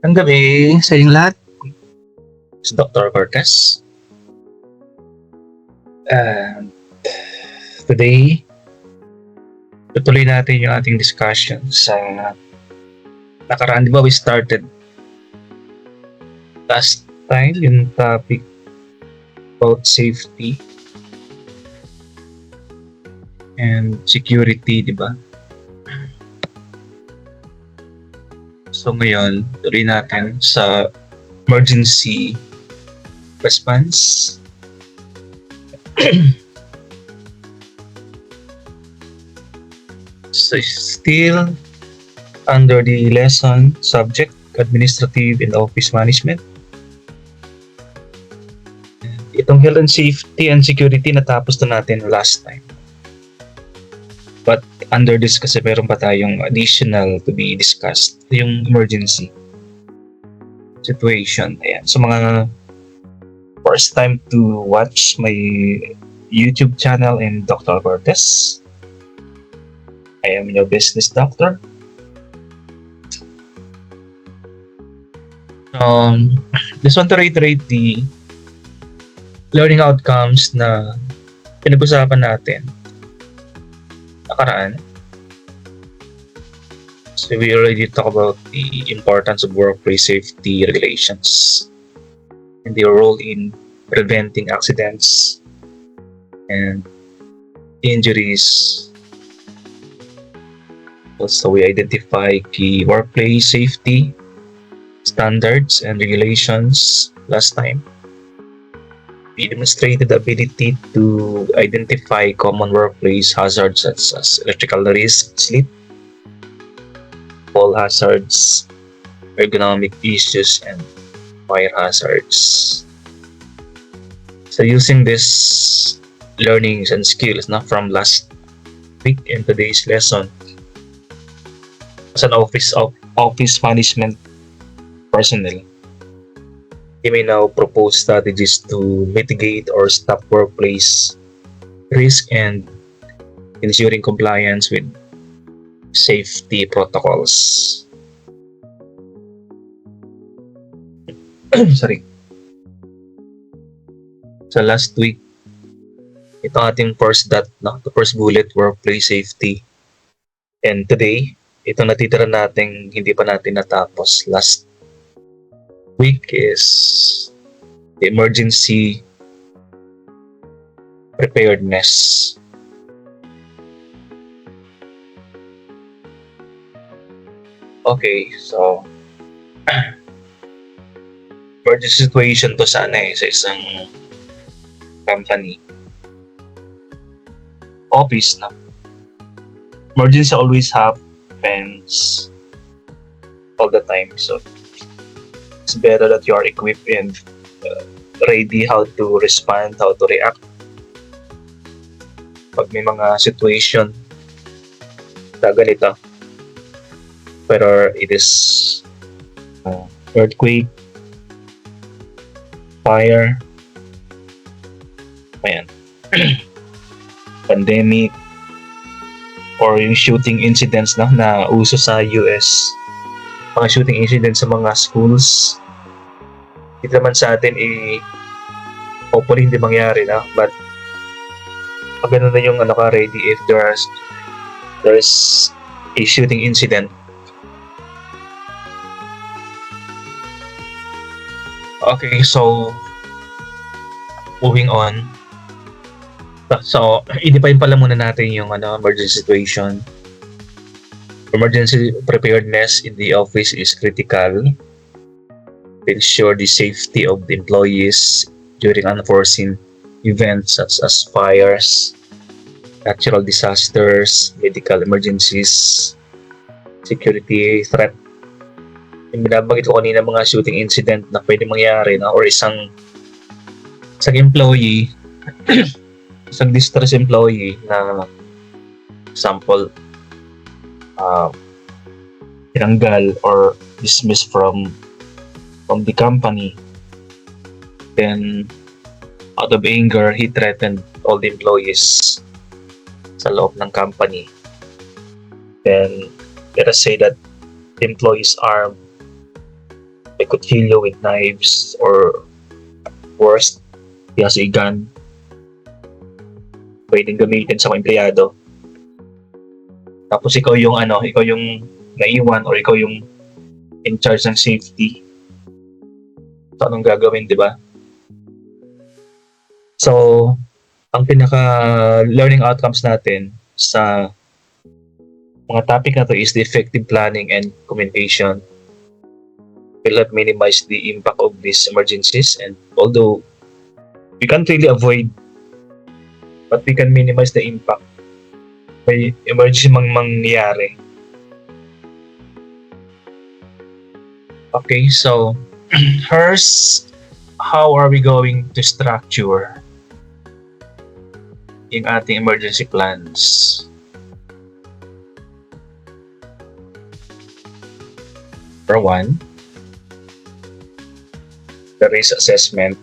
Ang gabi sa inyong lahat, si Dr. Cortez. And today, tutuloy natin yung ating discussion sa nakaraan. Di ba we started last time yung topic about safety and security, di ba? So ngayon, tuloy natin sa emergency response. So still under the lesson subject administrative and office management. Itong health and safety and security natapos na natin last time. But under this kasi meron pa tayong additional to be discussed, yung emergency situation. Ayan. So mga first time to watch my YouTube channel in Dr. Cortez. I am your business doctor. Just want to reiterate the learning outcomes na pinag-usapan natin nakaraan. So we already talked about the importance of workplace safety regulations and their role in preventing accidents and injuries. Also, we identify key workplace safety standards and regulations last time. We demonstrated the ability to identify common workplace hazards such as electrical risk, sleep, fall hazards, ergonomic issues, and fire hazards. So using these learnings and skills from last week in today's lesson, as an office management personnel, you may now propose strategies to mitigate or stop workplace risk and ensuring compliance with safety protocols. Sorry. So last week, ito ating first the first bullet, workplace safety. And today, ito natitira nating hindi pa natin natapos last week is the emergency preparedness. Okay, so emergency situation to sana sa isang company. Office na. Emergency always happens all the time. So it's better that you are equipped and ready how to respond, how to react pag may mga situation na ganito. Whether it is earthquake, fire, ayan, pandemic, or yung shooting incidents na uso sa US. Mga shooting incidents sa mga schools. Dito naman sa atin hopefully hindi mangyari na, but pag ganun na yung ready if there's a shooting incident. Okay, so moving on. So, i-define pala muna natin yung emergency situation. Emergency preparedness in the office is critical to ensure the safety of the employees during unforeseen events such as fires, natural disasters, medical emergencies, security threat. Yung binabanggit ko kanina mga shooting incident na pwede mangyari or isang employee isang distress employee na example tinanggal or dismissed from the company, then out of anger he threatened all the employees sa loob ng company. Then let us say that the employees armed may kutsilyo with knives, or worst, he has a gun, pwedeng gamitin sa mga empleyado. Tapos ikaw yung naiwan, or ikaw yung in charge ng safety. So, anong gagawin, di ba? So, ang pinaka learning outcomes natin sa mga topic na to is the effective planning and communication will help minimize the impact of these emergencies, and although we can't really avoid, but we can minimize the impact may emergency mangyari. Okay, so first, how are we going to structure yung ating emergency plans? Number one, the risk assessment.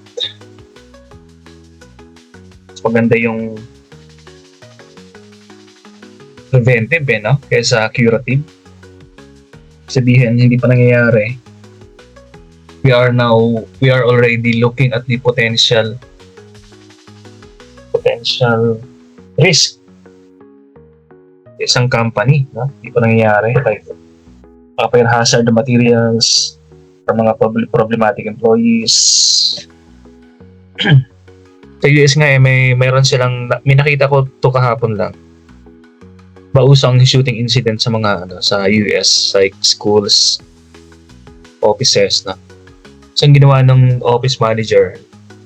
Maganda yung preventive no? Kaysa curative. Sabihin, hindi pa nangyayari. We are already looking at the potential risk isang company, no? Hindi pa nangyayari, like fire hazard materials or mga problematic employees. Sa US nga mayroon silang, may nakita ko to kahapon lang, bausang shooting incident sa mga sa US, like schools, offices na. So, ang ginawa ng office manager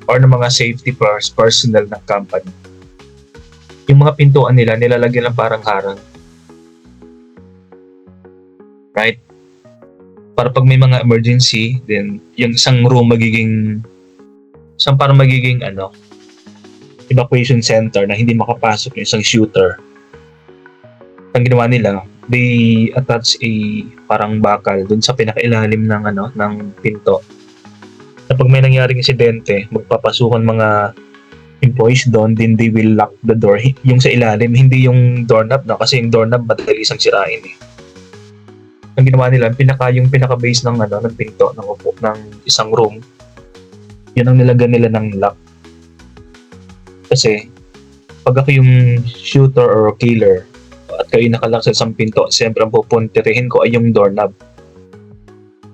or ng mga safety personnel ng company, yung mga pintuan nila nilalagyan ng parang harang, right? Para pag may mga emergency, then yung isang room magiging evacuation center na hindi makapasok yung isang shooter. Ang ginawa nila, they attach a parang bakal dun sa pinakailalim ng pinto. Na pag may nangyaring insidente, magpapasukan mga employees doon, then they will lock the door. Yung sa ilalim, hindi yung doorknob, no? Kasi yung doorknob madali isang sirain eh. Ang ginawa nila, yung pinaka-base ng pinto ng isang room, yun ang nilagyan nila ng lock. Kasi pag ako yung shooter or killer at kayo nakalock sa isang pinto, siyempre ang pupuntihin ko ay yung doorknob.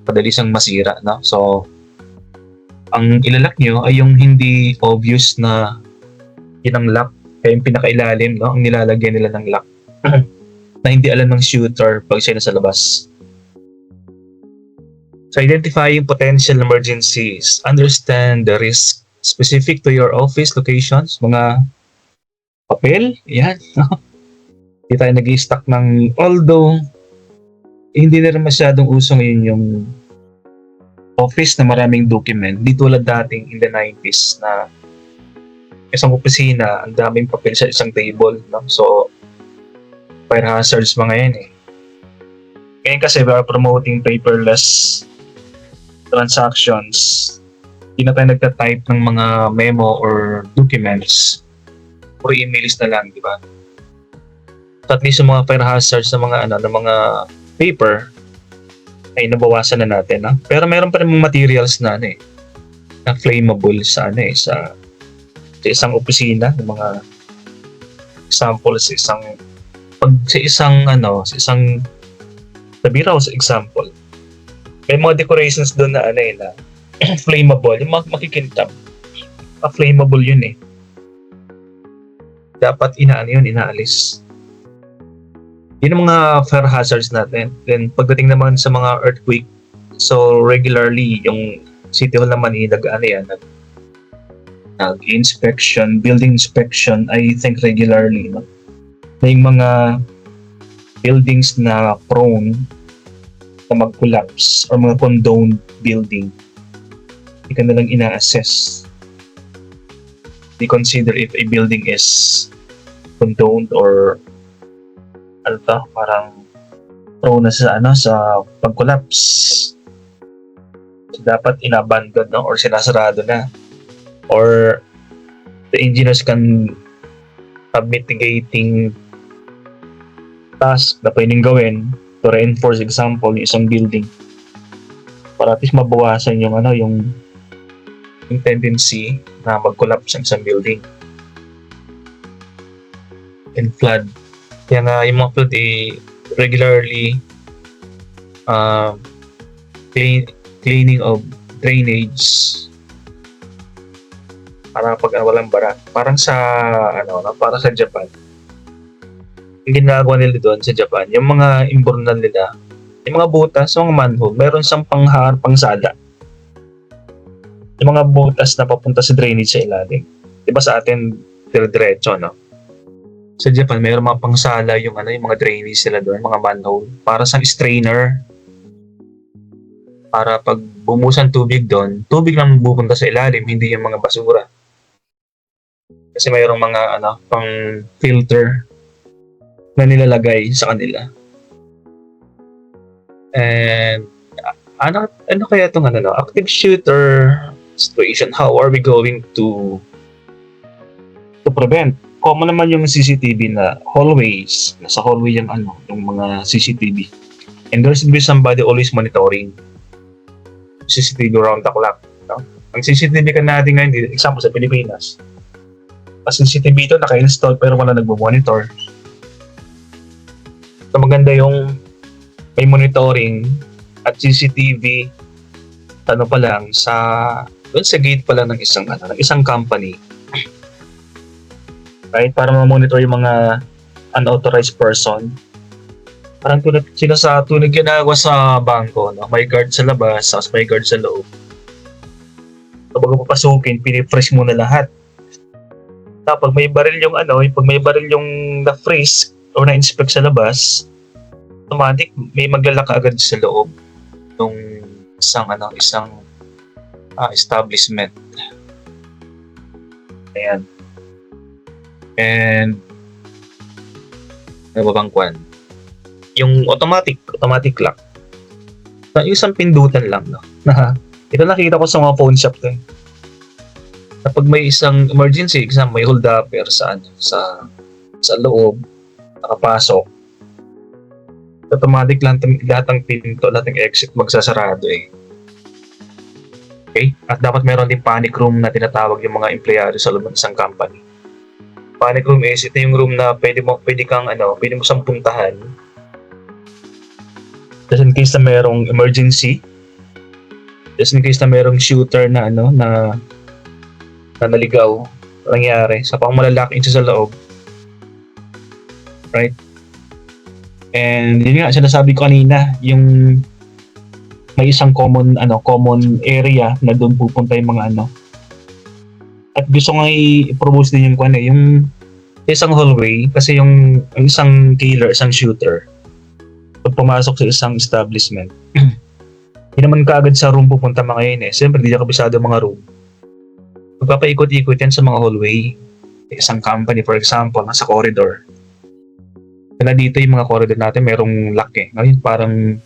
Madali siyang masira, no? So, ang ilalak nyo ay yung hindi obvious na yun ang lock, kaya yung pinakailalim, no? Ang nilalagyan nila ng lock na hindi alam ng shooter pag siya nasa labas. So, identifying potential emergencies, understand the risk specific to your office locations, mga papel, yan, no? Hindi tayo nag-i-stock ng, although hindi na rin masyadong uso ngayon yung office na maraming document, di tulad dating in the 90s na isang opisina, ang daming papel sa isang table, no? So, fire hazards mga yan eh. Ngayon kasi we are promoting paperless transactions. Hindi na tayo nagta-type ng mga memo or documents or emails na lang, di ba? So at least yung mga fire hazards ng mga paper ay nabawasan na natin, no? Pero meron pa rin mga materials na na flammable sa isang opisina, ng mga example sa example, may mga decorations doon na na flammable, yung mga makikintab, flammable yun eh. Dapat inaalis. Yun ang mga fire hazards natin. Then pagdating naman sa mga earthquake, so regularly yung City Hall naman nag-inspection, building inspection, I think regularly, no? May mga buildings na prone na mag-collapse or mga condoned building, hindi ka nalang ina-assess. They consider if a building is condoned or parang prone na sa pag-collapse. So, dapat inabandon, no? Or sinasarado na. Or the engineers can have mitigating task na pwedeng gawin to reinforce, example, yung isang building para at least mabawasan yung yung tendency na mag-collapse ang isang building and flood. Kaya nga yung mga flood regularly cleaning of drainage para pag walang bara. Parang sa para sa Japan. Yung ginagawa nila doon sa Japan, yung mga imbornal nila, yung mga butas, mga manhole, meron siyang pangsala. Yung mga butas na papunta sa drainage sa ilalim. Diba sa atin, dire-diretso, no? Sa Japan, mayroon mga pangsala yung mga drainage sila doon, mga manhole, para sa strainer. Para pag bumusan tubig doon, tubig lang pupunta sa ilalim, hindi yung mga basura. Kasi mayroong mga pang filter na nilalagay sa kanila. And ano kaya itong active shooter situation? How are we going to prevent? Common naman yung CCTV na hallways, nasa hallway yung mga CCTV. And there should be somebody always monitoring CCTV around the clock. No? Ang CCTV ka natin ngayon, example sa Pilipinas, ang CCTV ito naka-install pero wala nagbo-monitor. So maganda yung may monitoring at CCTV pa lang doon sa gate pa lang ng isang company. Right? Para ma-monitor yung mga unauthorized person. Parang sila sa tunog ginagawa sa bangko, no? May guard sa labas, tapos may guard sa loob. Kapag papasukin, pinifreeze muna lahat. Tapos may baril pag may baril yung na-freeze o na-inspect sa labas, automatic may maglalak agad sa loob ng isang establishment. Ayan. And ano ba bang kwan? Yung automatic lock. Yung isang pindutan lang, no? Ito nakita ko sa mga phone shop to. Kapag may isang emergency exam, may hold upper sa loob, nakapasok. Automatic lang lahat ng pinto, lahat ng exit magsasarado eh. Okay? At dapat meron din panic room na tinatawag yung mga empleyado sa loob ng isang company. Panic room is ito yung room na pwede mo siyang puntahan. Just in case na merong emergency, just in case na merong shooter na naligaw, nangyari, sa pang malalaking siya sa loob. Right? And yun nga, sinasabi ko kanina, yung may isang common area na doon pupunta yung mga At gusto nga i-propose din yung isang hallway, kasi yung isang killer, isang shooter, pag pumasok sa isang establishment, hindi naman kaagad sa room pupunta mga yun eh. Siyempre, hindi niya kabisado mga room. Magpapaikot-ikot yan sa mga hallway. Isang company, for example, nasa corridor. Kaya dito yung mga corridor natin, merong lock eh. Ngayon, parang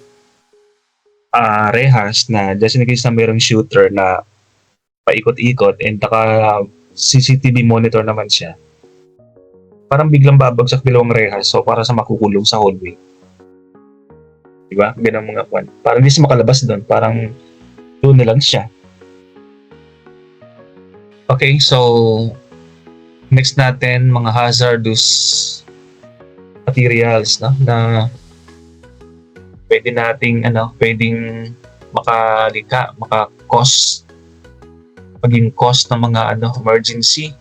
rehas na just in case na merong shooter na paikot-ikot and CCTV monitor naman siya. Parang biglang babagsak bilawang rehas, so para sa makukulong sa hallway. Diba? Ganang mga kwan. Parang hindi siya makalabas doon. Parang doon na lang siya. Okay, so next natin, mga hazardous materials, no? Na pwede nating pwedeng maging cause ng mga emergency.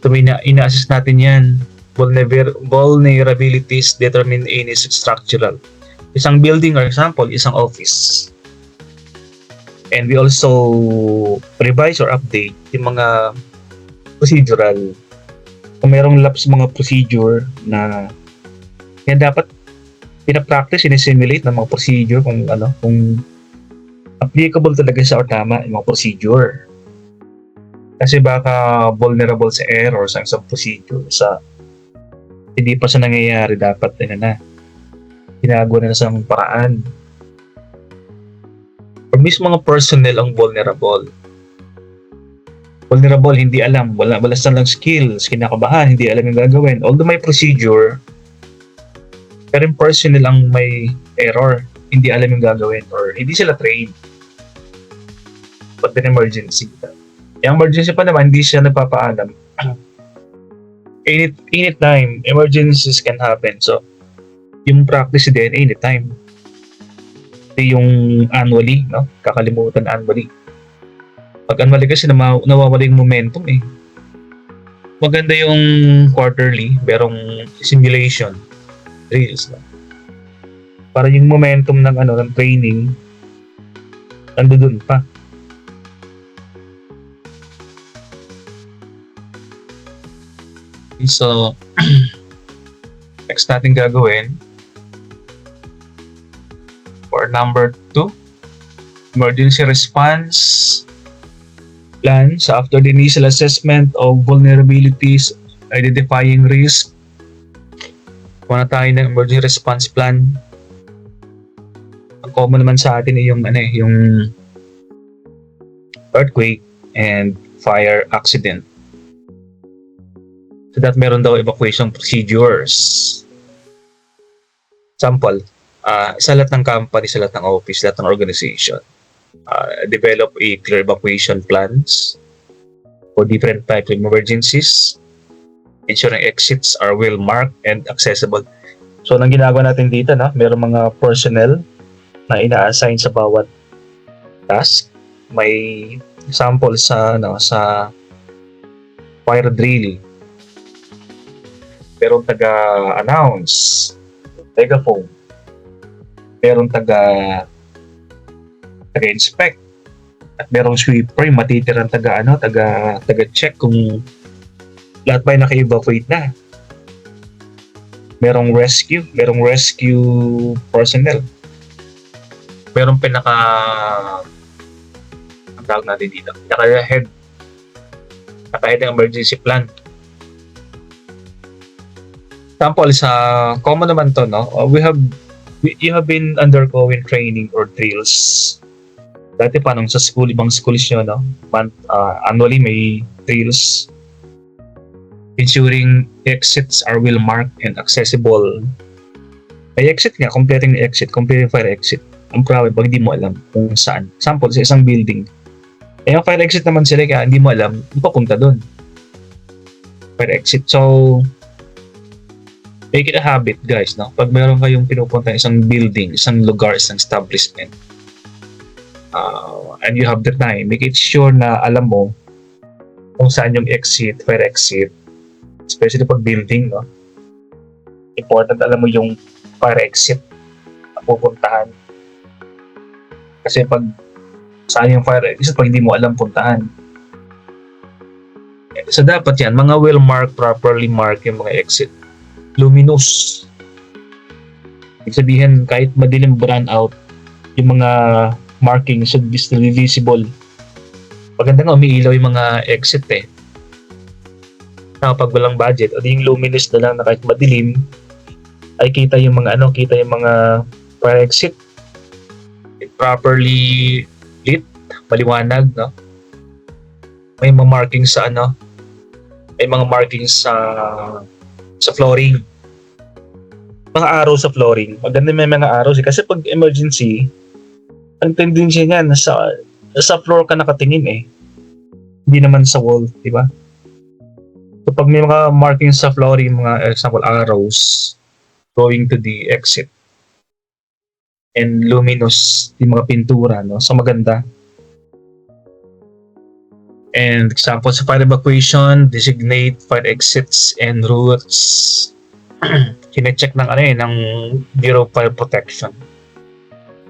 So ina-assess natin yan. Vulnerabilities determine any structural. Isang building, for example, isang office. And we also revise or update yung mga procedural. Kung merong lapse mga procedure na yan dapat pinapractice, sinisimulate ng mga procedure kung applicable talaga siya o tama yung mga procedure. Kasi baka vulnerable sa error sa isang procedure, hindi pa siya nangyayari, dapat ginagawa na sa paraan. Or mismo mga personnel ang vulnerable, hindi alam, wala lang skills, kinakabahan, hindi alam yung gagawin. Although may procedure, pero yung personnel ang may error. hindi alam yung gagawin or hindi sila trained pag an emergency. Yung emergency pa naman, hindi siya nagpapaalam. Anytime, emergencies can happen. So, yung practice din, anytime. Ito yung annually, no? Kakalimutan annually. Pag annually kasi nawawala yung momentum eh. Maganda yung quarterly, merong simulation, drills. No? Para yung momentum ng ng training, nandoon pa. So, next natin gagawin for number 2, emergency response plan. So, after the initial assessment of vulnerabilities, identifying risk, kuha na tayo ng emergency response plan. Ang common naman sa atin ay yung earthquake and fire accident. So that meron daw evacuation procedures. Example, sa lahat ng company, sa lahat ng office, lahat ng organization, develop a clear evacuation plans for different types of emergencies, ensuring exits are well marked and accessible. So, nang ginagawa natin dito, meron mga personnel na ina-assign sa bawat task. May example sa fire drill. Merong taga-announce, megaphone. Merong taga-inspect. At merong sweeper, yung matitirang taga-check kung lahat ba yung naka-evacuate na. Merong rescue personnel. Merong ang tawag natin dito, naka-head ng emergency plan. Example, sa common naman to, you have been undergoing training or drills. Dati pa nung sa school, ibang schools nyo, annually may drills. Ensuring exits are well marked and accessible. May exit nga, completing fire exit. Ang problem, pag hindi mo alam kung saan. Example, sa isang building. Yung fire exit naman sila, kaya hindi mo alam, hindi papunta doon. Fire exit. So, make it a habit, guys, pag meron kayong pinupunta isang building, isang lugar, isang establishment, and you have the time, make it sure na alam mo kung saan yung fire exit, especially pag building, important alam mo yung fire exit na pupuntahan. Kasi pag saan yung fire exit, pag hindi mo alam puntahan. So dapat yan, mga well-marked, properly marked yung mga exit. Luminous. Ibig sabihin, kahit madilim brownout, yung mga marking should be still visible. Maganda nga, umiilaw yung mga exit eh. Pag walang budget, o yung luminous na lang na kahit madilim, ay kita yung mga fire exit. Properly lit, maliwanag, May mga markings sa may mga markings sa flooring. Mga arrow sa flooring. Maganda may mga arrows kasi pag emergency, ang tendency niyan sa floor ka nakatingin eh. Hindi naman sa wall, di ba? So pag may mga markings sa flooring, mga example arrows going to the exit and luminous yung mga pintura, so maganda. And example sa fire evacuation, designate fire exits and routes. Kine-check ng Bureau of Fire Protection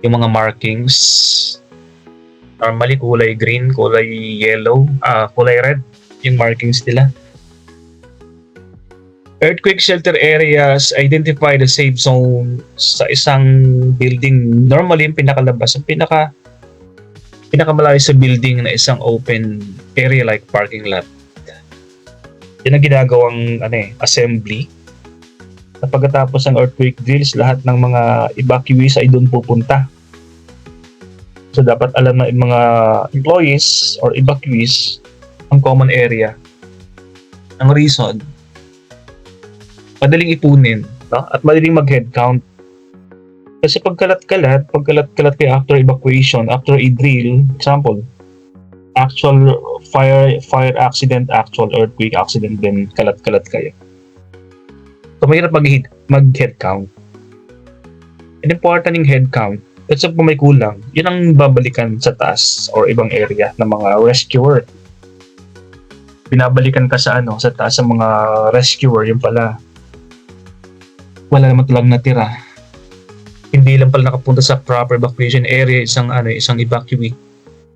yung mga markings. Normally kulay green, kulay yellow, kulay red yung markings nila. Earthquake shelter areas, identify the safe zone sa isang building. Normally yung pinakalabas, yung pinakamalayo sa building na isang open area like parking lot. Yan ang ginagawang assembly. At pagkatapos ng earthquake drills, lahat ng mga evacuees ay doon pupunta. So dapat alam ng mga employees or evacuees ang common area. Ang reason, madaling ipunin, at madaling mag-head count. Kasi pagkalat-kalat kayo after evacuation, after a drill, example, actual fire accident, actual earthquake accident, then kalat-kalat kayo. So mahirap mag-head count. And important yung head count. Kasi kung may kulang, yun ang babalikan sa taas or ibang area ng mga rescuer. Binabalikan ka sa sa taas ng mga rescuer, yung pala wala naman talagang natira. Hindi lang pala nakapunta sa proper evacuation area isang evacuee.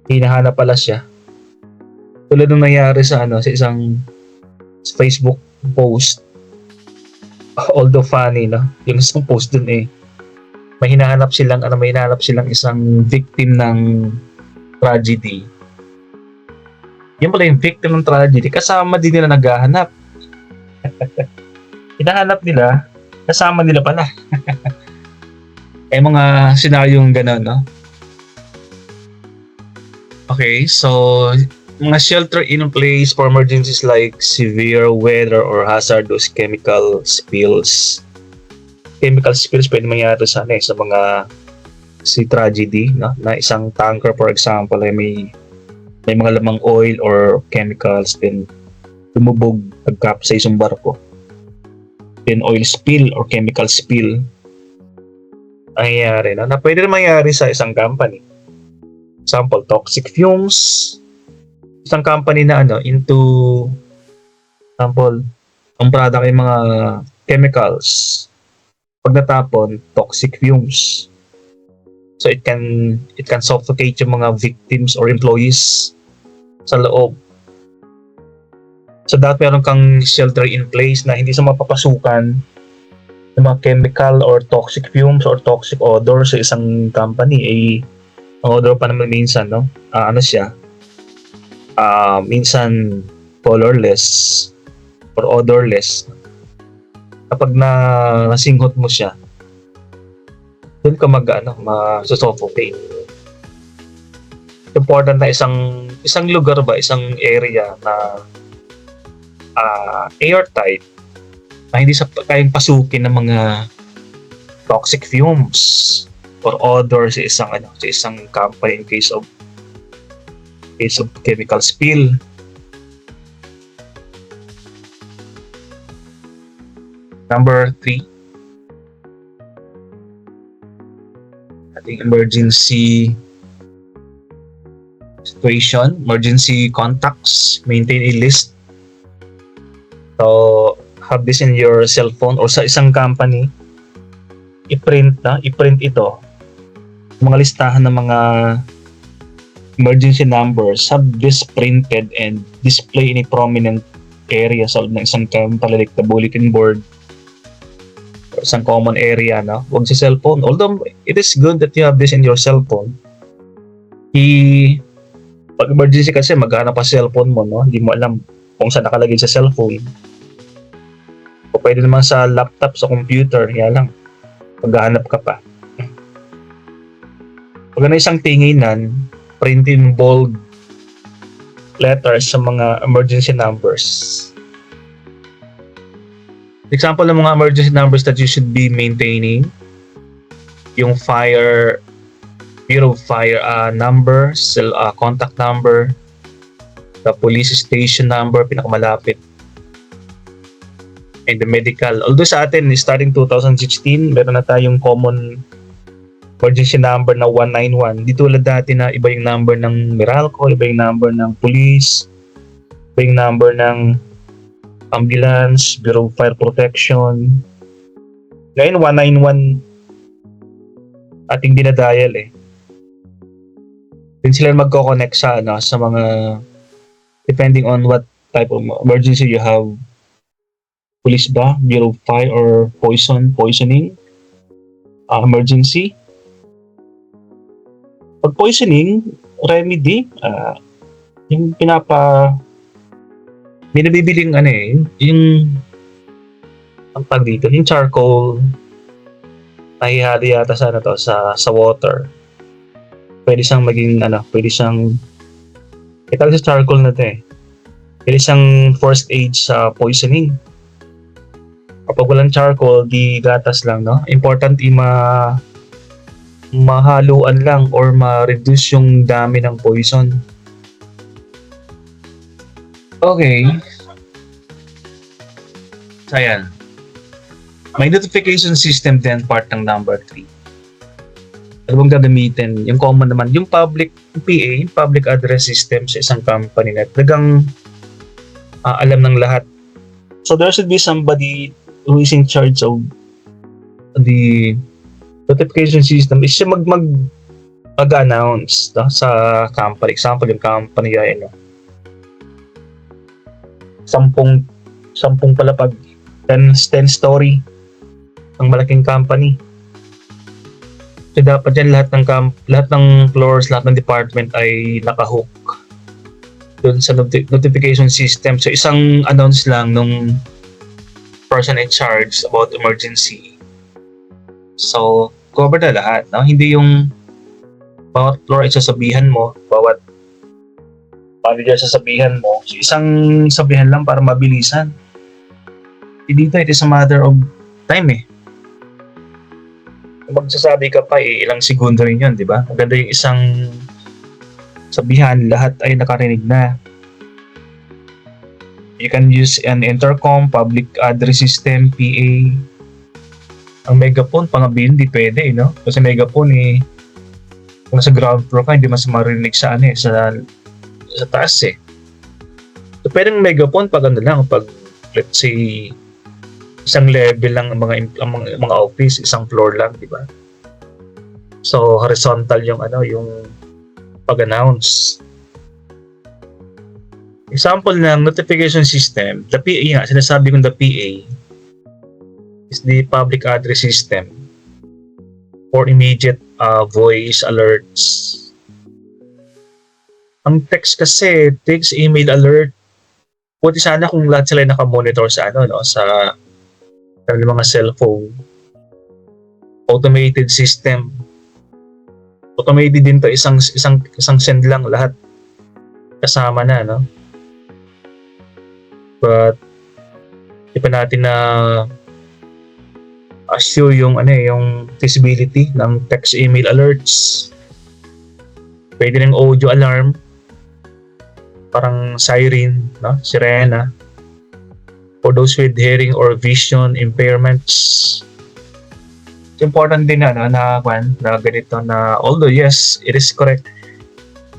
Hinahanap pala siya. Tulad ng nangyari sa isang Facebook post. Although funny, no? Yung isang post dun may hinahanap silang isang victim ng tragedy. Yung pala yung victim ng tragedy, kasama din nila naghahanap. Hinahanap nila, kasama nila pala. Mga senaryong gano'n, no? Okay, so mga shelter in place for emergencies like severe weather or hazardous chemical spills. Chemical spills pwede mangyari sa mga tragedy, no? Na isang tanker, for example, ay may mga lamang oil or chemicals, then lumubog, nag-capsize yung barko. Then oil spill or chemical spill ang nangyayari, no? Na pwede rin mangyari sa isang company. Example, toxic fumes. Isang company na into example, ang product ay mga chemicals. Pag natapon, toxic fumes. So it can suffocate yung mga victims or employees sa loob. So dapat meron kang shelter in place na hindi sa mapapasukan ng mga chemical or toxic fumes or toxic odor sa isang company. Ang odor pa naman minsan, no? Minsan colorless or odorless. Kapag nasinghot mo siya, doon ka mag-suffocate. Important na isang lugar ba, isang area na airtight, na hindi kayang pasukin ng mga toxic fumes or odor sa isang company in case of chemical spill. Number 3, ating emergency situation, emergency contacts, maintain a list. So, have this in your cell phone or sa isang company, i-print ito. Mga listahan ng mga emergency numbers, have this printed and display in a prominent area sa loob ng isang company like the bulletin board or isang common area, no? Huwag sa cellphone. Although it is good that you have this in your cellphone. Pag emergency kasi maghanap pa cellphone mo, no? Hindi mo alam kung saan nakalagay sa cellphone. O pwede naman sa laptop, sa computer, yan lang. Maghanap ka pa. Pag isang tinginan, print in bold letters sa mga emergency numbers. Example ng mga emergency numbers that you should be maintaining, yung Bureau of Fire number, contact number, the police station number, pinakamalapit, and the medical. Although sa atin, starting 2016, meron na tayong common emergency number na 191. Di tulad dati na iba yung number ng Meralco, iba yung number ng police, iba yung number ng ambulance, Bureau of Fire Protection. Ngayon, 191 ating dinadial Then sila magko-connect sa mga depending on what type of emergency you have. Police ba, Bureau of Fire, or poisoning emergency. Pag poisoning remedy, yung may nabibiling yung ang tag dito, yung charcoal na ihali yata sa water. Pwede siyang maging ito sa charcoal na ito pwede siyang first aid sa poisoning. Kapag walang charcoal, di gatas lang, no? Important mahaluan lang or ma-reduce yung dami ng poison. Okay. So, ayan. May notification system din, part ng number 3. Ano bang gagamitin? Yung common naman, yung public PA, yung public address system sa isang company na talagang alam ng lahat. So there should be somebody who is in charge of the notification system. Is siya mag-announce sa company. Example, yung company ay 10 palapag, 10 story ang malaking company. So dapat yan lahat ng floors, lahat ng department ay nakahook doon sa notification system. So isang announce lang nung person in charge about emergency. So cover na lahat, no? Hindi yung bawat floor ay sasabihan mo, bawat manager sasabihan mo. So isang sabihan lang para mabilisan. Dito it is a matter of time eh. Kung magsasabi ka pa ilang segundo rin yun, di ba? Maganda yung isang sabihan, lahat ay nakarinig na. You can use an intercom, public address system, PA. Ang megaphone, pangabihin, di pwede, no? Kasi megaphone kung nasa ground floor ka, hindi mas marinig sa sa taas eh. So pwedeng megaphone pag lang, pag let's say isang level lang ang mga office, isang floor lang, di ba? So horizontal yung pag-announce. Example ng notification system, the PA nga, sinasabi kong the PA is the public address system for immediate voice alerts. Ang text kasi, text, email alert, buti sana kung lahat sila naka-monitor sa sa mga cellphone. Automated system. Automated din to, isang send lang lahat kasama na, no? But di pa natin na assure yung visibility ng text, email alerts. Pwede rin audio alarm, parang siren, no? Sirena. For those with hearing or vision impairments. It's important din na ganito na, although yes, it is correct.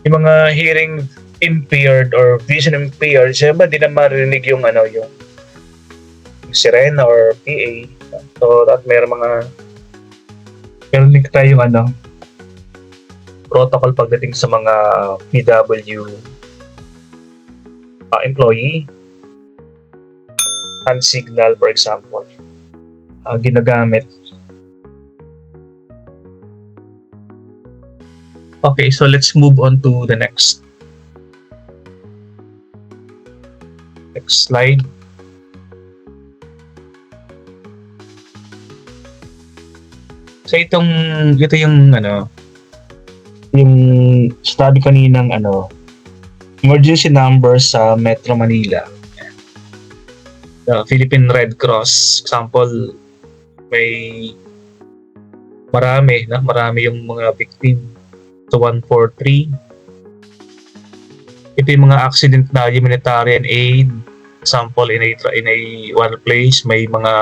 Yung mga hearing impaired or vision impaired, syempre di na marinig yung sirena or PA. So that meron din tayong protocol pagdating sa mga PW employee. Hand signal, for example, ginagamit. Okay, so let's move on to the next slide. So ito yung yung study kaninang emergency number sa Metro Manila. The Philippine Red Cross, example, may marami yung mga victim. So 143. Ito yung mga accident na humanitarian aid. Example, in a one place, may mga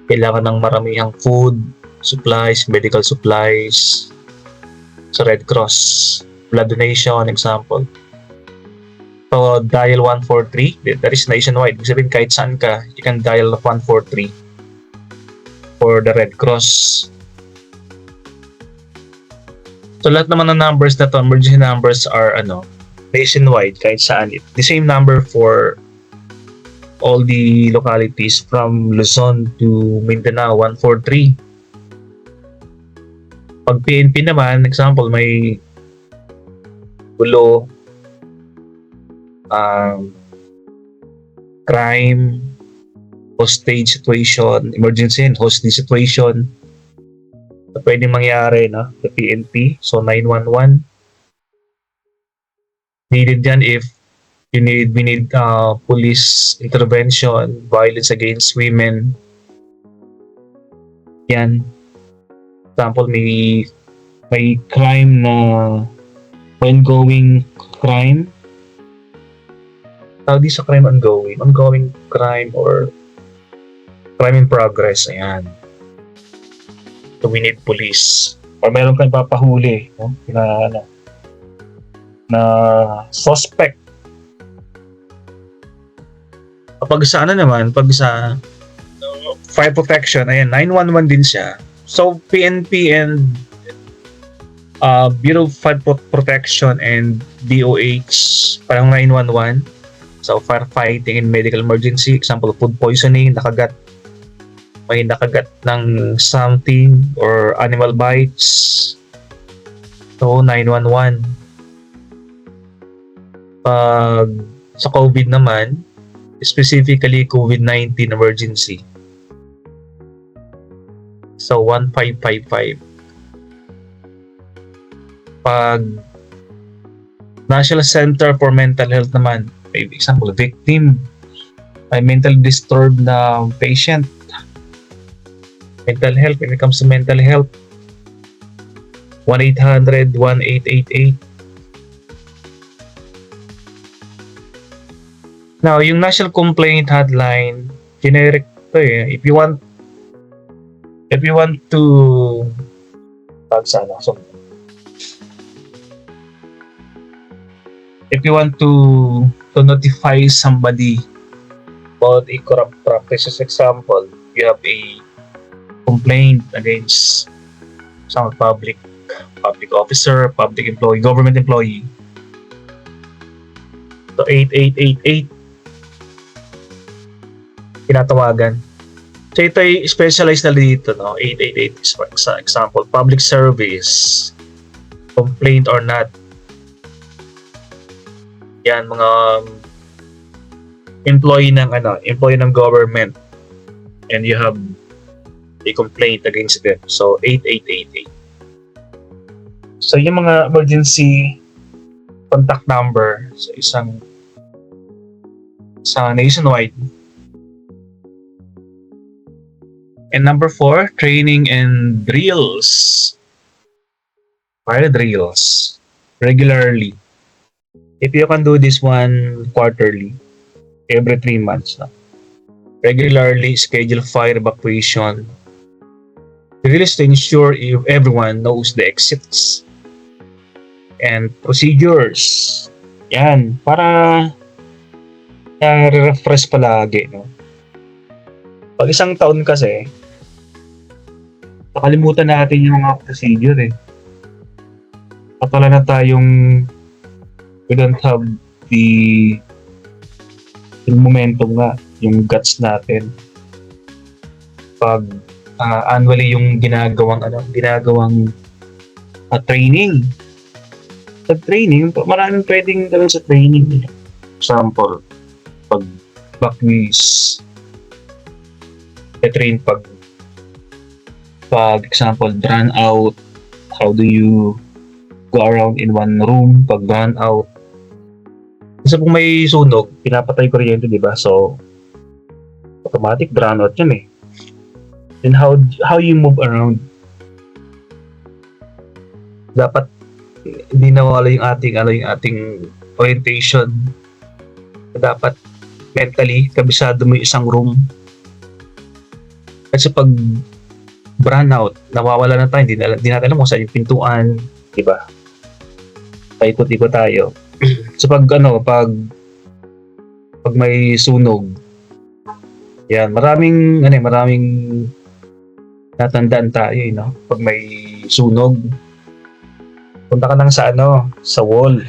kailangan ng maramihang food, supplies, medical supplies. Sa Red Cross, blood donation, example. So dial 143, that is nationwide. Ibig sabihin kahit saan ka, you can dial 143 for the Red Cross. So lahat naman ng numbers na to, emergency numbers are nationwide, kahit saan. The same number for all the localities from Luzon to Mindanao, 143. Pag PNP naman, example, may gulo, crime, hostage situation, emergency and hostage situation na pwedeng mangyari, no? The PNP, so 911 needed yan if we need police intervention, violence against women. Yan, example, may may crime na ongoing crime. Tawag di sa crime ongoing crime or crime in progress. Ayan. So we need police. Or meron kang papahuli, no? Na suspect. Kapag sa naman, pag sa fire protection, ayan, 911 din siya. So PNP and Bureau of Fire Protection and DOH, parang 911. So firefighting and medical emergency, example food poisoning, may nakagat ng something or animal bites. So 911. Pag sa COVID naman, specifically COVID-19 emergency. So 1555. Pag National Center for Mental Health naman, for example, victim, may mentally disturbed na patient. Mental health, when it comes to mental health, 1-800-1888. Now, yung National Complaint Hotline, generic to eh. If you want to if you want to notify somebody about a corrupt practices, example, you have a complaint against some public officer, public employee, government employee. So 8888 tinatawagan. So ito ay specialized na dito, no? 888 is for example, public service, complaint or not. Yan, mga employee ng government, and you have a complaint against them. So 8888. So yung mga emergency contact number sa nationwide. And number 4, training and drills. Fire drills regularly. If you can do this one quarterly, every 3 months, no? Regularly schedule fire evacuation drills to ensure everyone knows the exits and procedures. Yan, para refresh palagi, no? Pag isang taon kasi, nakalimutan natin yung mga procedure eh. Patala na tayong we don't have yung momentum nga, yung guts natin. Pag annually yung ginagawang training. Sa training, maraming pwedeng gawin sa training. Example, pag backways, train pag example, run out, how do you go around in one room pag run out. Kasi kung may sunog, pinapatay kuryente, di ba? So, automatic run out yun eh. Then how you move around? Dapat hindi nawala yung ating orientation. Dapat mentally kabisado mo yung isang room. Kasi pag burn out, nawawala na tayo, hindi natin alam kung saan yung pintuan, di ba? Paikot-ikot tayo. So pag may sunog, yan, maraming natandaan tayo, no? Pag may sunog, punta ka lang sa wall.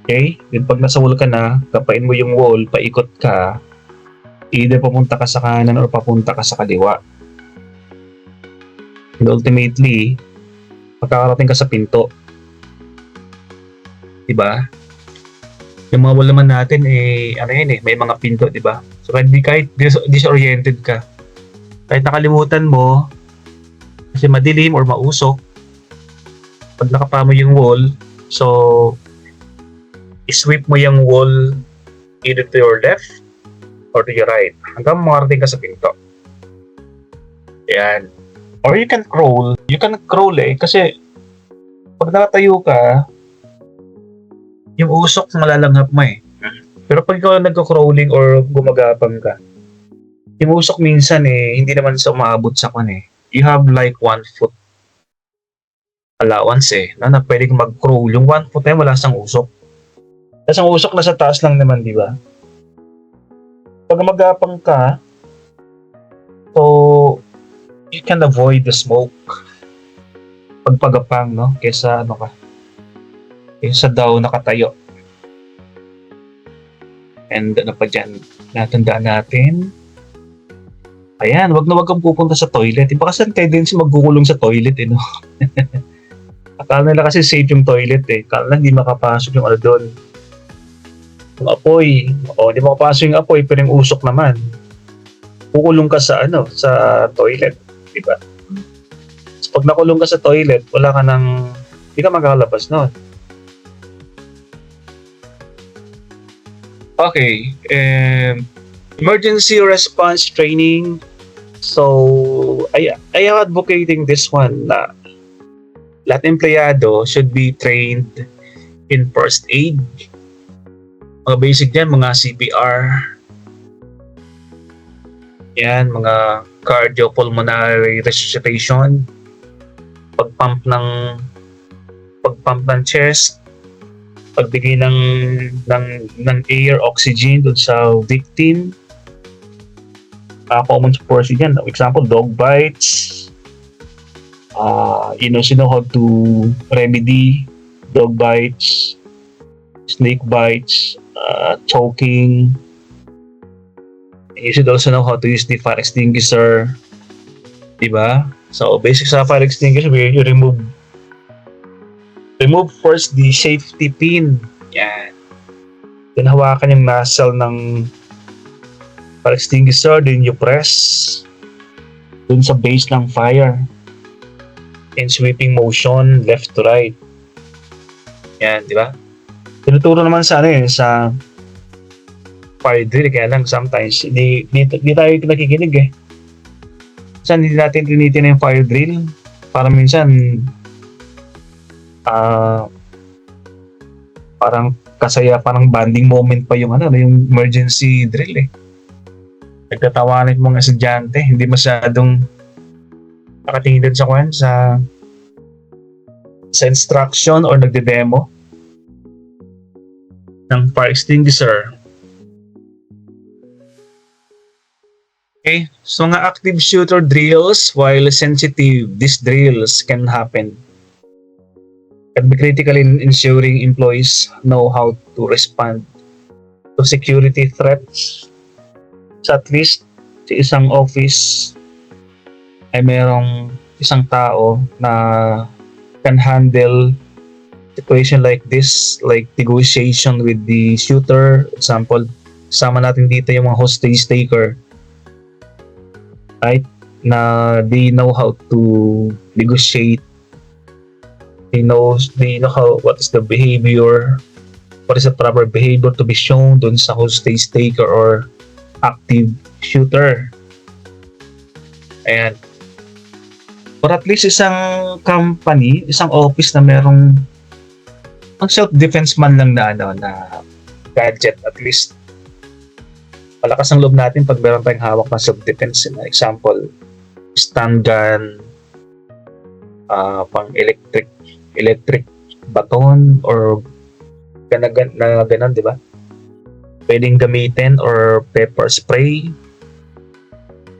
Okay? Then pag nasa wall ka na, kapain mo yung wall, paikot ka, either papunta ka sa kanan or papunta ka sa kaliwa. And ultimately, magkakarating ka sa pinto. Diba? Yung mga wall naman natin may mga pinto, diba? So kahit disoriented ka, kahit nakalimutan mo, kasi madilim or mausok, pag nakapa mo yung wall, so i-sweep mo yung wall either to your left or to your right hanggang makarating ka sa pinto. Ayan. Or you can crawl. You can crawl kasi pag nakatayo ka, yung usok malalanghap mo Pero pag ikaw nagko-crawling or gumagapang ka, yung usok minsan hindi naman sa umaabot sa You have like 1 foot allowance na pwede kang mag-crawl. Yung 1 foot wala sang usok. Tapos ang usok nasa taas lang naman, di ba? Pag magapang ka, so you can avoid the smoke pagpagapang, no? Kesa kesa daw nakatayo. And ano pa dyan, natandaan natin. Ayan, wag kang pupunta sa toilet. Iba kasi ang tendency magkukulong sa toilet, no? Akala nila kasi safe yung toilet, Akala hindi makapasok yung doon. Yung apoy. Hindi makapasok yung apoy, pero yung usok naman. Kukulong ka sa sa toilet, di ba? So, pag nakulong ka sa toilet, hindi ka makakalabas noon. Okay, emergency response training. So, I am advocating this one na lahat empleyado should be trained in first aid. Mga basic dyan, mga CPR. Yan, mga cardiopulmonary resuscitation. Pagpump ng chest. Pagbigay ng air, oxygen dun sa victim. Common procedure yan. Example, dog bites. You know how to remedy dog bites, snake bites, choking. You should also know how to use the fire extinguisher. Diba? So, basic sa fire extinguisher, you remove first the safety pin. Yan. Then hawakan yung nozzle ng fire extinguisher, then you press dun sa base ng fire. In sweeping motion, left to right. Yan, di ba? Tinuturo naman sa sa fire drill, kaya lang sometimes hindi tayo nakikinig Minsan hindi natin tinitin yung fire drill. Para minsan parang parang bonding moment pa yung yung emergency drill Nagtatawanan yung mga estudyante, hindi masyadong nakatingin sa instruction or nagde-demo ng fire extinguisher. Okay, so nga active shooter drills, while sensitive, these drills can be critical in ensuring employees know how to respond to security threats. So at least sa isang office ay merong isang tao na can handle situation like this, like negotiation with the shooter. Example, sama natin dito yung mga hostage taker, right? Na they know how to negotiate. They know what is the behavior, what is the proper behavior to be shown dun sa hostage taker or active shooter. Ayan. Or at least isang company, isang office na merong self-defense man lang na gadget, at least malakas ang loob natin pag meron tayong hawak na self-defense. Example, stun gun, pang electric baton or ganon, di ba? Pwedeng gamitin, or pepper spray.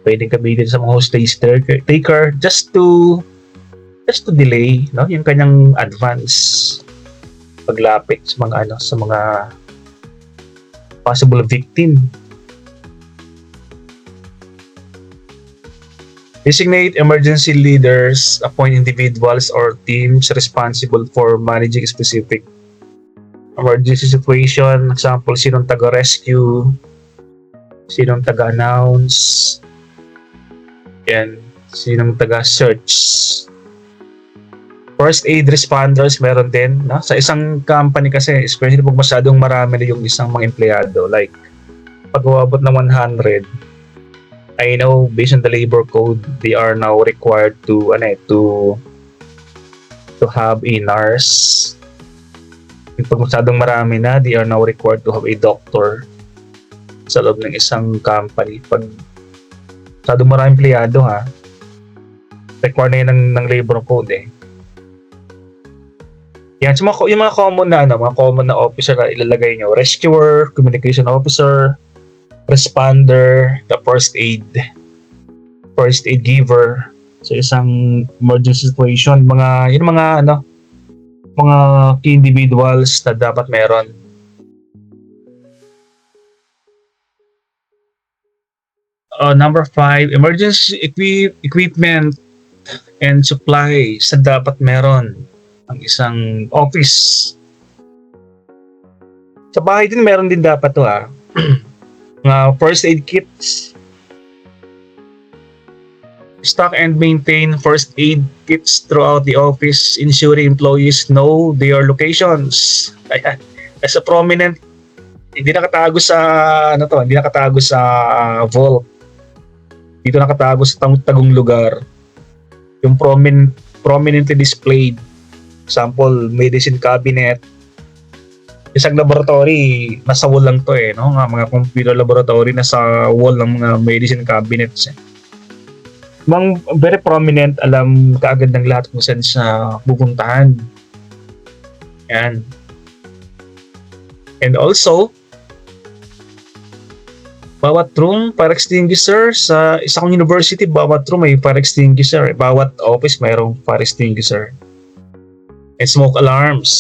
Pwedeng gamitin sa mga hostage taker just to delay, no, yung kanyang advance paglapit sa mga possible victim. Designate emergency leaders, appoint individuals or teams responsible for managing specific emergency situation. Example, sinong taga-rescue, sinong taga-announce, yan, sinong taga-search. First aid responders, meron din, no? Sa isang company kasi, especially pag masyadong marami na yung isang mga empleyado, like pag uabot ng 100, I know based on the labor code, they are now required to to have a nurse. Pag masyadong marami na, they are now required to have a doctor sa loob ng isang company. Pag masyadong marami empleyado ha, required na yun ng labor code eh. Yan, so yung mga common na mga common na officer na ilalagay nyo: rescuer, communication officer, responder, the first aid giver sa isang emergency situation. Mga key individuals na dapat meron. Number 5, emergency equipment and supplies na dapat meron ang isang office. Sa bahay din meron din dapat to ha. First aid kits. Stock and maintain first aid kits throughout the office, ensuring employees know their locations. As a prominent, hindi nakatago sa vault. Dito nakatago sa tagong lugar. Yung prominently displayed. Example, medicine cabinet. Isang laboratory, nasa wall lang to eh, no? Mga computer laboratory, nasa wall ng mga medicine cabinets eh. Very prominent, alam kaagad ng lahat kung saan siya pupuntahan. Yan. And also, bawat room, fire extinguisher. Sa isang university, bawat room may fire extinguisher. Bawat office mayroong fire extinguisher. And smoke alarms.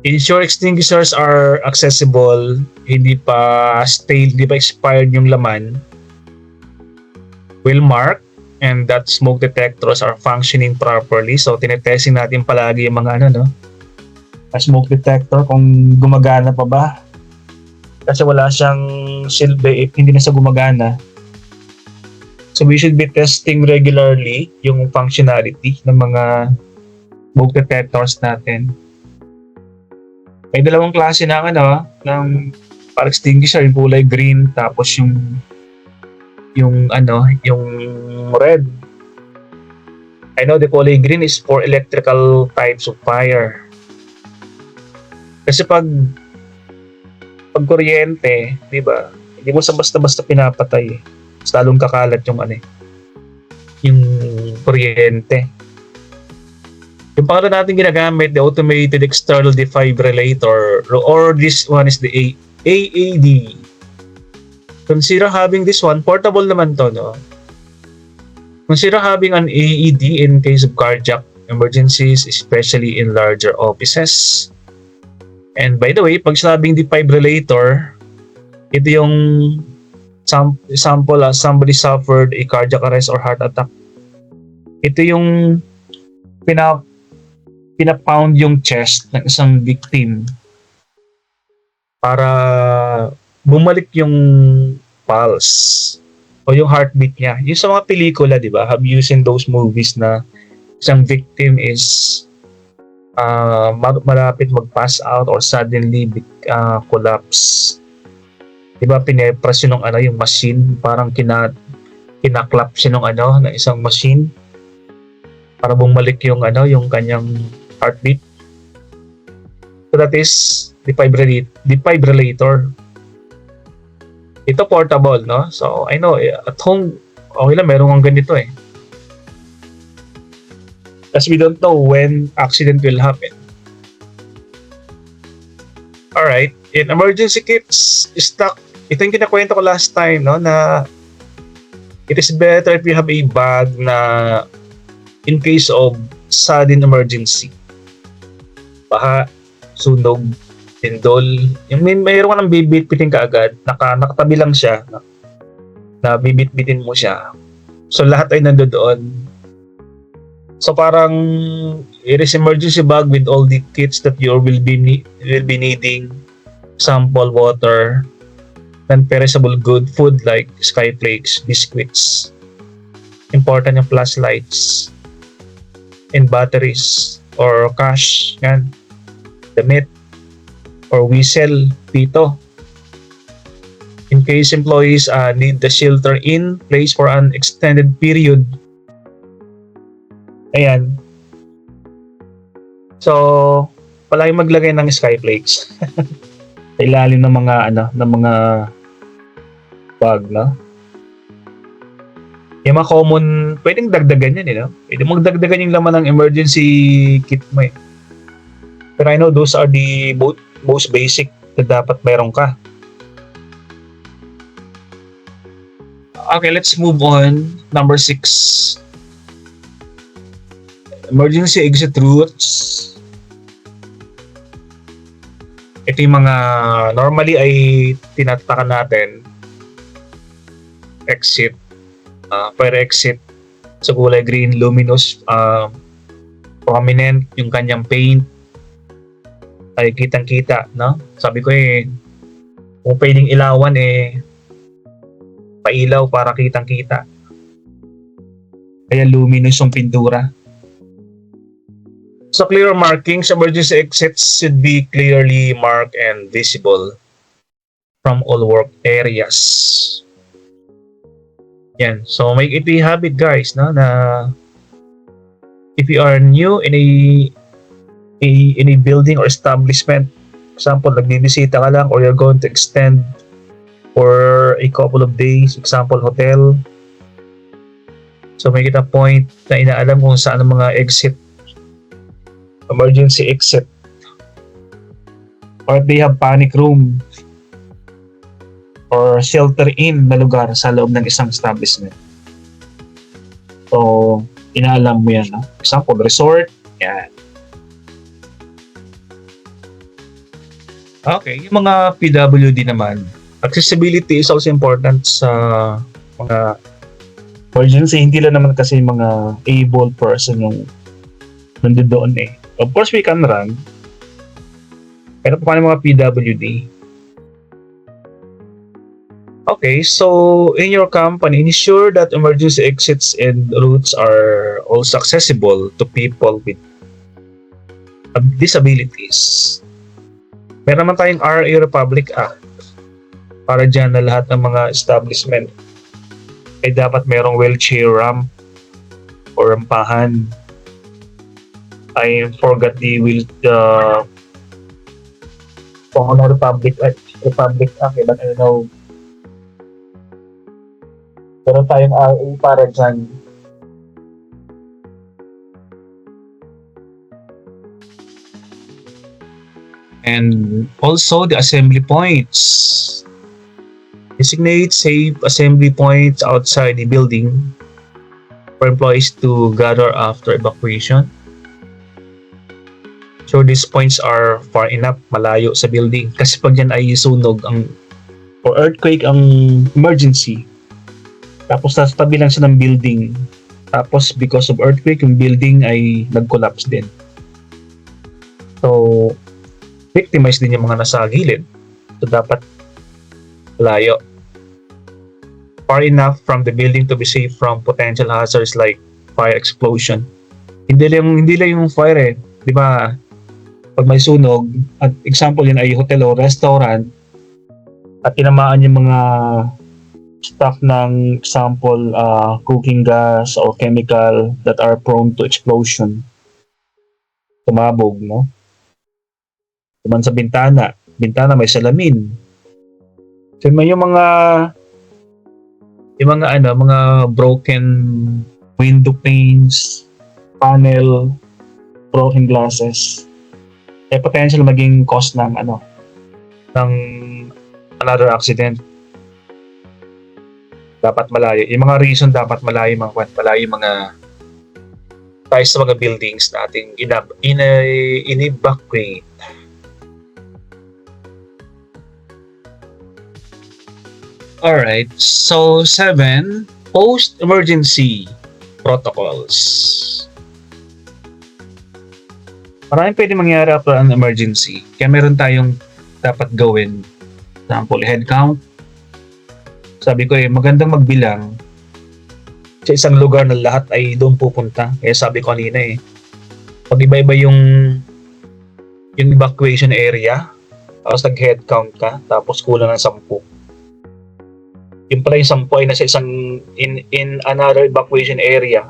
Ensure extinguishers are accessible, hindi pa stale, hindi pa expired yung laman. Well marked, and that smoke detectors are functioning properly. So tinetesting natin palagi yung mga smoke detector kung gumagana pa ba. Kasi wala siyang silbi if hindi na siya gumagana. So we should be testing regularly yung functionality ng mga smoke detectors natin. May dalawang klase ng fire extinguisher, yung kulay green, tapos yung red. I know the kulay green is for electrical types of fire. Kasi pag kuryente, di ba? Hindi mo basta-basta pinapatay. Mas lalong kakalat yung kuryente. Yung pangalan natin ginagamit, the automated external defibrillator, or this one is the AED. Consider having this one, portable naman to, no? Consider having an AED in case of cardiac emergencies, especially in larger offices. And by the way, pag sinabing defibrillator, ito yung sample, somebody suffered a cardiac arrest or heart attack. Ito yung pinapound yung chest ng isang victim para bumalik yung pulse o yung heartbeat niya. Yung sa mga pelikula, di ba? Have you seen those movies na isang victim is malapit mag-pass out or suddenly collapse? Di ba pinepress yun ng yung machine, parang kinaklap siya ng isang machine para bumalik yung kanyang heartbeat. So that is defibrillator. Ito portable, no? So I know at home okay lang meron ang ganito eh. Kasi we don't know when accident will happen. Alright, in emergency kits stock, ito yung kinakwento ko last time, no, na it is better if you have a bag na in case of sudden emergency. Baha, sunog, tindol. Yung mayroon ka ng bibit-bitin ka agad, nakatabi lang siya, na bibit-bitin mo siya. So lahat ay nandoon. So parang it is emergency bag with all the kits that you will be needing. Sample water, non-perishable good food like skyflakes, biscuits. Important yung flashlights and batteries or cash, yan, damit or whistle dito in case employees need the shelter in place for an extended period. Ayan. So, palagi maglagay ng skyflakes. Sa ilalim ng mga bag, no? Yung mga common, pwedeng dagdagan yan, no? Pwede mong dagdagan yung laman ng emergency kit mo, eh. Pero I know those are the most basic na dapat meron ka. Okay, let's move on. Number 6. Emergency exit routes. Ito yung mga normally ay tinataka natin. Exit. Per exit sa kulay green, luminous, prominent yung kanyang paint. Ay kitang-kita, no? Sabi ko kung pwedeng ilawan pailaw para kitang-kita. Kaya luminous yung pintura. So clear markings, emergency exits should be clearly marked and visible from all work areas. Yan. So make it a habit, guys, no, na if you are new in a building or establishment, example, nagbibisita ka lang or you're going to extend for a couple of days, example, hotel. So make it a point na inaalam kung saan ang mga exit, emergency exit, or if they have panic room or shelter in na lugar sa loob ng isang establishment. So, inaalam mo yan, no? Example, resort, yan. Okay, yung mga PWD naman, accessibility is also important sa mga emergency. Hindi lang naman kasi mga able person yung nandoon eh. Of course, we can run. Pero paano mga PWD? Okay, so in your company, ensure that emergency exits and routes are also accessible to people with disabilities. Meron naman tayong RA Republic Act para dyan na lahat ng mga establishment ay dapat merong wheelchair ramp or rampahan. I forgot the kung ano Republic Act, but I know meron tayong RA para dyan. And also the assembly points. Designate safe assembly points outside the building for employees to gather after evacuation. So these points are far enough, malayo sa building. Kasi pag yan ay sunog or earthquake ang emergency, tapos nasa tabi lang siya ng building, tapos because of earthquake, yung building ay nag-collapse din. So, victimize din yung mga nasa gilid. So, dapat layo. Far enough from the building to be safe from potential hazards like fire explosion. Hindi lang yung fire Di ba? Pag may sunog, at example yun ay hotel o restaurant, at tinamaan yung mga stuff ng example cooking gas or chemical that are prone to explosion, tumabog, no? Tuman sa bintana may salamin. So may yung mga broken window panes, panel, broken glasses, potential maging cause ng another accident. Dapat malayo. Yung mga reason dapat malayo mga tayo sa mga buildings nating in-evacuate. Alright, so 7, post-emergency protocols. Maraming pwede mangyari after an emergency. Kaya meron tayong dapat gawin. Example, head count. Sabi ko magandang magbilang sa isang lugar na lahat ay doon pupunta. Kaya sabi ko kanina pag iba-iba yung evacuation area, tapos nag-head count ka, tapos kulang ng 10. Yung pala yung 10 ay nasa isang in another evacuation area.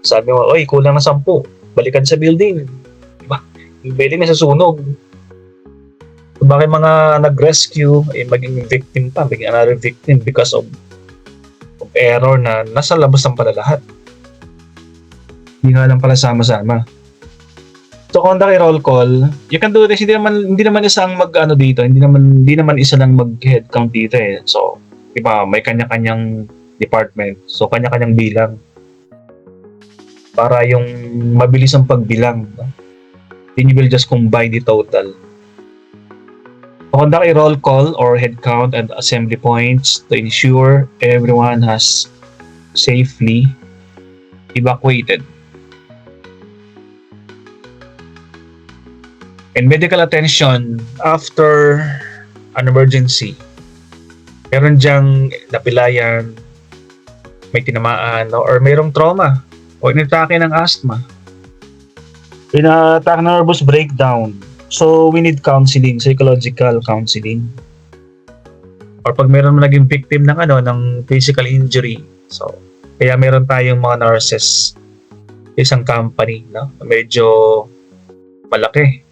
Sabi mo, oy, kulang na 10. Balikan sa building. Diba? Yung building nasusunog. So, bakit mga nag-rescue ay maging victim pa, maging another victim because of error na nasa labas ng pala lahat. Hindi nga lang pala sama-sama. So conduct a roll call, you can do this, hindi naman isang mag-ano dito, hindi naman isa lang mag-head count dito eh. So, di ba, may kanya-kanyang department. So kanya-kanyang bilang. Para yung mabilis ang pagbilang, no? Then you will just combine the total. So, conduct a roll call or head count and assembly points to ensure everyone has safely evacuated. And medical attention after an emergency. Meron diyang napilayan, may tinamaan, no? Or mayroong trauma o inatake ng asthma. Inatake ng nervous breakdown. So we need counseling, psychological counseling. Or pag meron naging victim ng ng physical injury. So kaya meron tayong mga nurses isang company, no? Medyo malaki.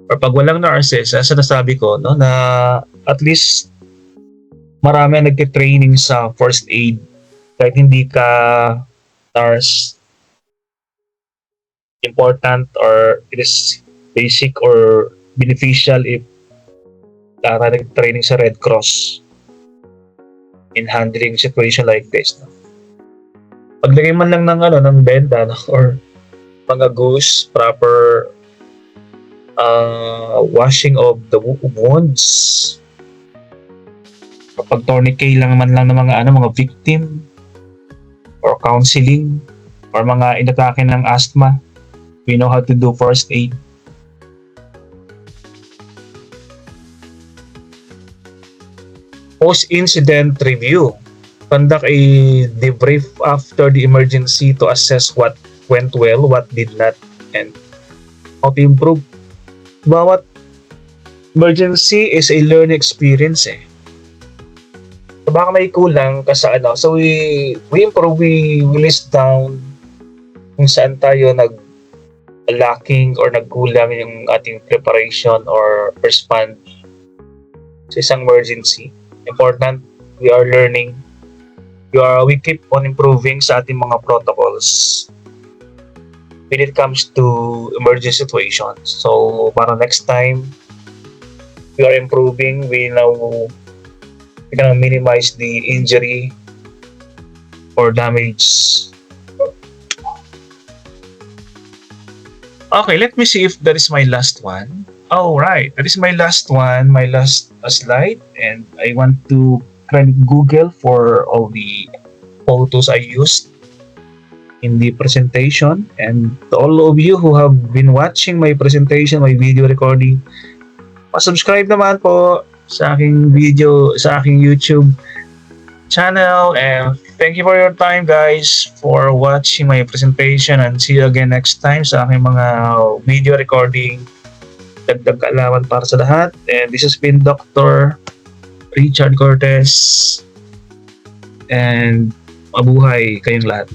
Or pag walang nurses, as nasabi ko, no, na at least marami ang nagtitraining sa first aid. Kahit hindi ka nurse, important or it is basic or beneficial if nagtitraining sa Red Cross in handling situation like this. No? Paglagay man lang ng benda, no, or mga goose, proper washing of the wounds. Kapag tourniquet lang man lang ng mga victim or counseling or mga inatake ng asthma, we know how to do first aid. Post-incident review. Conduct a debrief after the emergency to assess what went well, what did not, and how to improve. Bawat emergency is a learning experience eh. So baka may kulang ka sa So we improve, we list down kung saan tayo lacking or nagkulang yung ating preparation or respond sa isang emergency. Important, we are learning. We keep on improving sa ating mga protocols when it comes to emergency situations. So, para next time, we are improving. We can minimize the injury or damage. Okay, let me see if that is my last one. Oh, right. That is my last one, my last slide. And I want to Google for all the photos I used in the presentation. And to all of you who have been watching my presentation, my video recording, pa-subscribe naman po sa aking video, sa aking YouTube channel. And thank you for your time, guys, for watching my presentation, and see you again next time sa aking mga video recording. Dagdag kaalaman para sa lahat. And this has been Dr. Richard Cortez. And mabuhay kayong lahat.